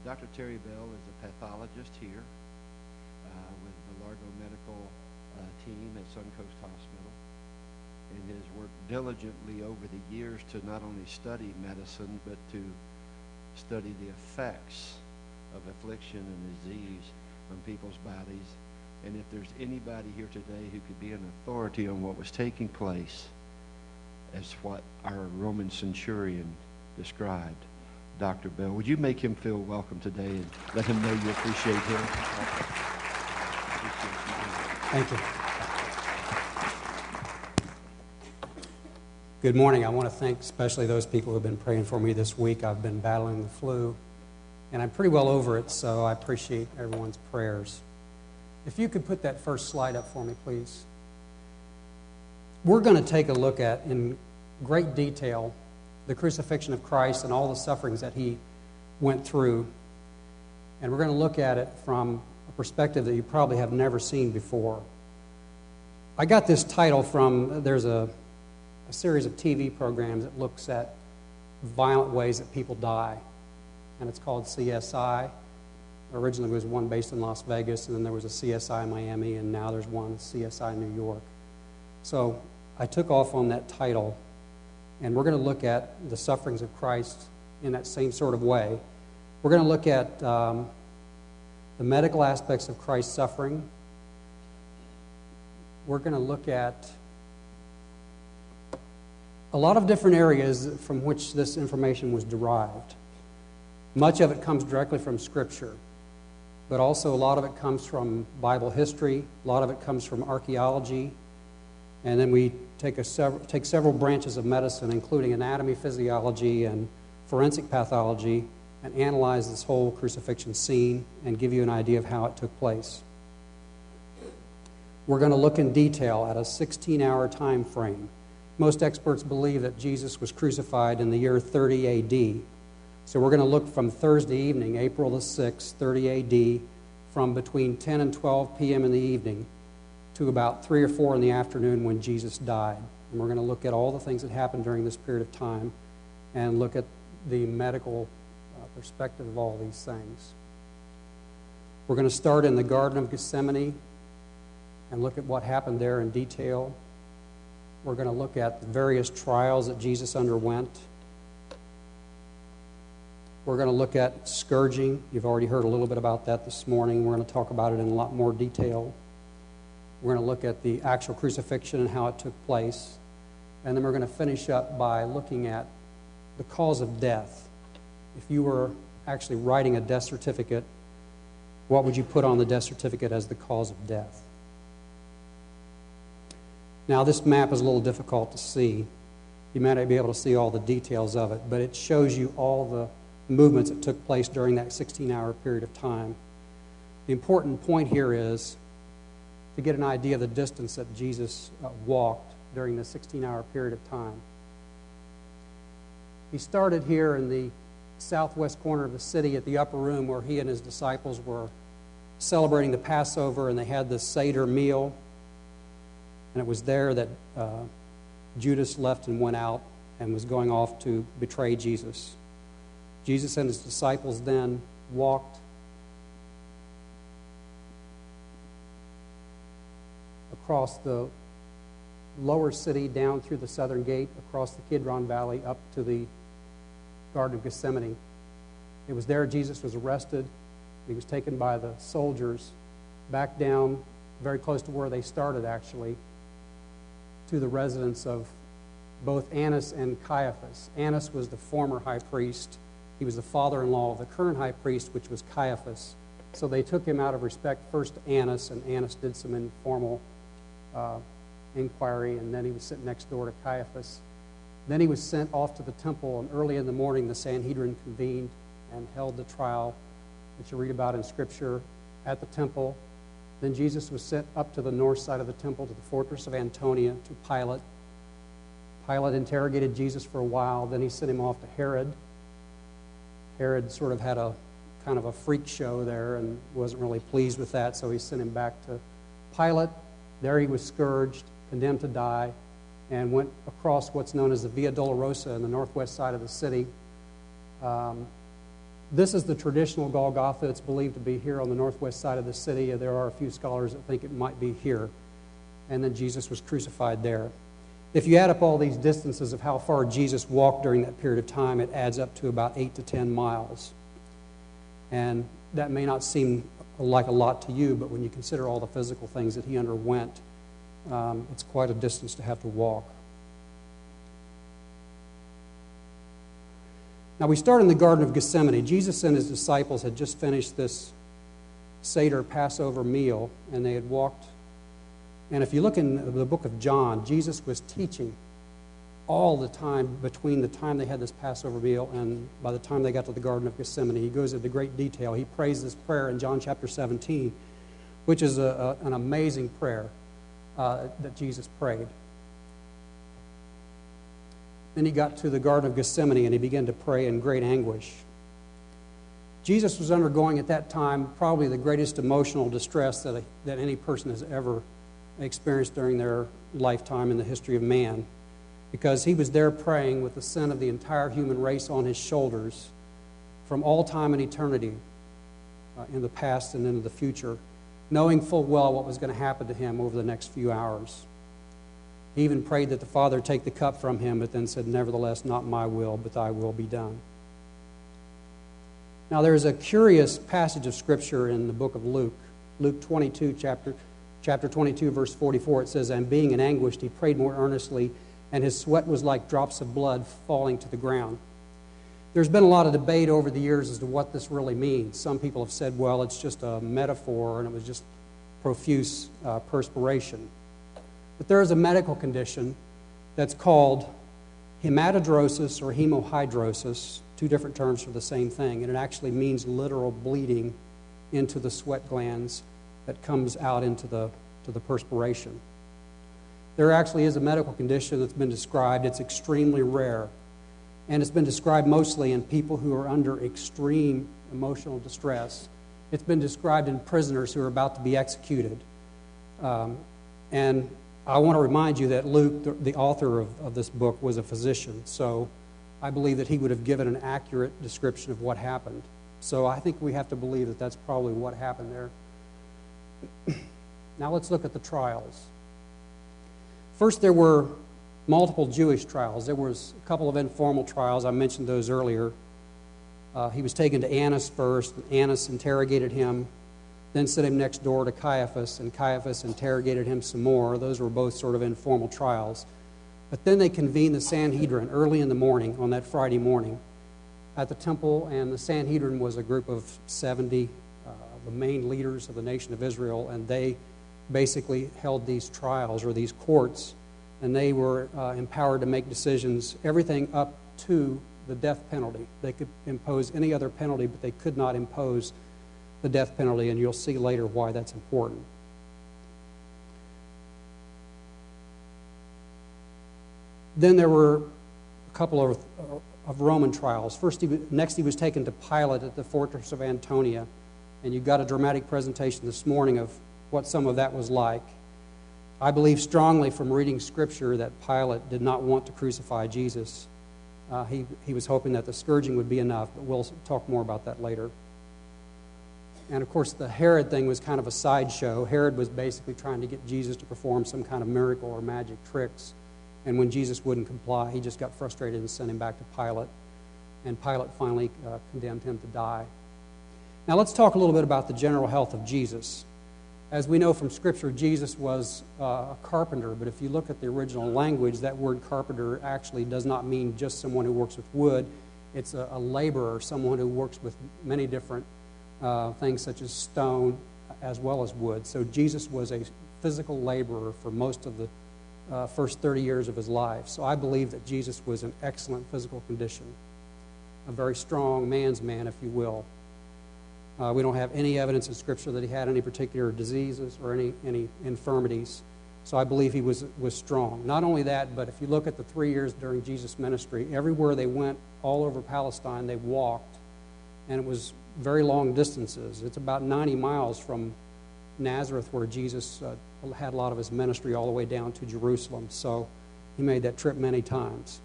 Dr. Terry Bell is a pathologist here with the Largo Medical team at Suncoast Hospital, and has worked diligently over the years to not only study medicine, but to study the effects of affliction and disease on people's bodies. And if there's anybody here today who could be an authority on what was taking place, as what our Roman centurion described, Dr. Bell. Would you make him feel welcome today and let him know you appreciate him? Thank you. Good morning. I want to thank especially those people who have been praying for me this week. I've been battling the flu, and I'm pretty well over it, so I appreciate everyone's prayers. If you could put that first slide up for me, please. We're going to take a look at, in great detail, the crucifixion of Christ and all the sufferings that he went through. And we're going to look at it from a perspective that you probably have never seen before. I got this title from, there's a series of TV programs that looks at violent ways that people die. And it's called CSI. Originally, there was one based in Las Vegas, and then there was a CSI Miami, and now there's one CSI New York. So I took off on that title, and we're going to look at the sufferings of Christ in that same sort of way. We're going to look at the medical aspects of Christ's suffering. We're going to look at a lot of different areas from which this information was derived. Much of it comes directly from Scripture, but also a lot of it comes from Bible history, a lot of it comes from archaeology, and then we take several branches of medicine, including anatomy, physiology, and forensic pathology, and analyze this whole crucifixion scene and give you an idea of how it took place. We're going to look in detail at a 16-hour time frame. Most experts believe that Jesus was crucified in the year 30 A.D., so we're going to look from Thursday evening, April the 6th, 30 A.D., from between 10 and 12 p.m. in the evening to about 3 or 4 in the afternoon when Jesus died. And we're going to look at all the things that happened during this period of time and look at the medical perspective of all these things. We're going to start in the Garden of Gethsemane and look at what happened there in detail. We're going to look at the various trials that Jesus underwent. We're going to look at scourging. You've already heard a little bit about that this morning. We're going to talk about it in a lot more detail. We're going to look at the actual crucifixion and how it took place. And then we're going to finish up by looking at the cause of death. If you were actually writing a death certificate, what would you put on the death certificate as the cause of death? Now, this map is a little difficult to see. You might not be able to see all the details of it, but it shows you all the movements that took place during that 16-hour period of time. The important point here is to get an idea of the distance that Jesus walked during the 16-hour period of time. He started here in the southwest corner of the city at the upper room where he and his disciples were celebrating the Passover, and they had the Seder meal. And it was there that Judas left and went out and was going off to betray Jesus. Jesus and his disciples then walked across the lower city, down through the southern gate, across the Kidron Valley, up to the Garden of Gethsemane. It was there Jesus was arrested. He was taken by the soldiers back down, very close to where they started, actually, to the residence of both Annas and Caiaphas. Annas was the former high priest. He was the father-in-law of the current high priest, which was Caiaphas. So they took him out of respect first to Annas, and Annas did some informal inquiry, and then he was sitting next door to Caiaphas. Then he was sent off to the temple, and early in the morning the Sanhedrin convened and held the trial that you read about in Scripture at the temple. Then Jesus was sent up to the north side of the temple to the fortress of Antonia to Pilate. Pilate interrogated Jesus for a while. Then he sent him off to Herod. Herod sort of had a kind of a freak show there and wasn't really pleased with that, so he sent him back to Pilate. There he was scourged, condemned to die, and went across what's known as the Via Dolorosa in the northwest side of the city. This is the traditional Golgotha. It's believed to be here on the northwest side of the city. There are a few scholars that think it might be here. And then Jesus was crucified there. If you add up all these distances of how far Jesus walked during that period of time, it adds up to about 8 to 10 miles. And that may not seem like a lot to you, but when you consider all the physical things that he underwent, it's quite a distance to have to walk. Now, we start in the Garden of Gethsemane. Jesus and his disciples had just finished this Seder Passover meal, and they had walked. And if you look in the book of John, Jesus was teaching all the time between the time they had this Passover meal and by the time they got to the Garden of Gethsemane. He goes into great detail. He prays this prayer in John chapter 17, which is an amazing prayer that Jesus prayed. Then he got to the Garden of Gethsemane and he began to pray in great anguish. Jesus was undergoing at that time probably the greatest emotional distress that any person has ever experienced during their lifetime in the history of man, because he was there praying with the sin of the entire human race on his shoulders from all time and eternity in the past and into the future, knowing full well what was going to happen to him over the next few hours. He even prayed that the Father take the cup from him, but then said, "Nevertheless, not my will, but thy will be done." Now, there is a curious passage of Scripture in the book of Luke, Luke 22, chapter 22, verse 44. It says, "And being in anguish, he prayed more earnestly, and his sweat was like drops of blood falling to the ground." There's been a lot of debate over the years as to what this really means. Some people have said, well, it's just a metaphor, and it was just profuse perspiration. But there is a medical condition that's called hematidrosis or hemohydrosis, two different terms for the same thing, and it actually means literal bleeding into the sweat glands that comes out into the perspiration. There actually is a medical condition that's been described. It's extremely rare, and it's been described mostly in people who are under extreme emotional distress. It's been described in prisoners who are about to be executed. And I want to remind you that Luke, the author of this book, was a physician, so I believe that he would have given an accurate description of what happened. So I think we have to believe that that's probably what happened there. Now let's look at the trials. First, there were multiple Jewish trials. There was a couple of informal trials. I mentioned those earlier. He was taken to Annas first. Annas interrogated him, then sent him next door to Caiaphas, and Caiaphas interrogated him some more. Those were both sort of informal trials. But then they convened the Sanhedrin early in the morning, on that Friday morning, at the temple, and the Sanhedrin was a group of 70, the main leaders of the nation of Israel, and they basically held these trials or these courts, and they were empowered to make decisions, everything up to the death penalty. They could impose any other penalty, but they could not impose the death penalty, and you'll see later why that's important. Then there were a couple of Roman trials. Next he was taken to Pilate at the fortress of Antonia, and you got a dramatic presentation this morning of what some of that was like. I believe strongly from reading Scripture that Pilate did not want to crucify Jesus. He was hoping that the scourging would be enough, but we'll talk more about that later. And of course, the Herod thing was kind of a sideshow. Herod was basically trying to get Jesus to perform some kind of miracle or magic tricks. And when Jesus wouldn't comply, he just got frustrated and sent him back to Pilate. And Pilate finally condemned him to die. Now let's talk a little bit about the general health of Jesus. As we know from Scripture, Jesus was a carpenter, but if you look at the original language, that word carpenter actually does not mean just someone who works with wood. It's a laborer, someone who works with many different things such as stone as well as wood. So Jesus was a physical laborer for most of the first 30 years of his life. So I believe that Jesus was in excellent physical condition, a very strong man's man, if you will. We don't have any evidence in Scripture that he had any particular diseases or any infirmities. So I believe he was strong. Not only that, but if you look at the 3 years during Jesus' ministry, everywhere they went, all over Palestine, they walked. And it was very long distances. It's about 90 miles from Nazareth, where Jesus had a lot of his ministry, all the way down to Jerusalem. So he made that trip many times.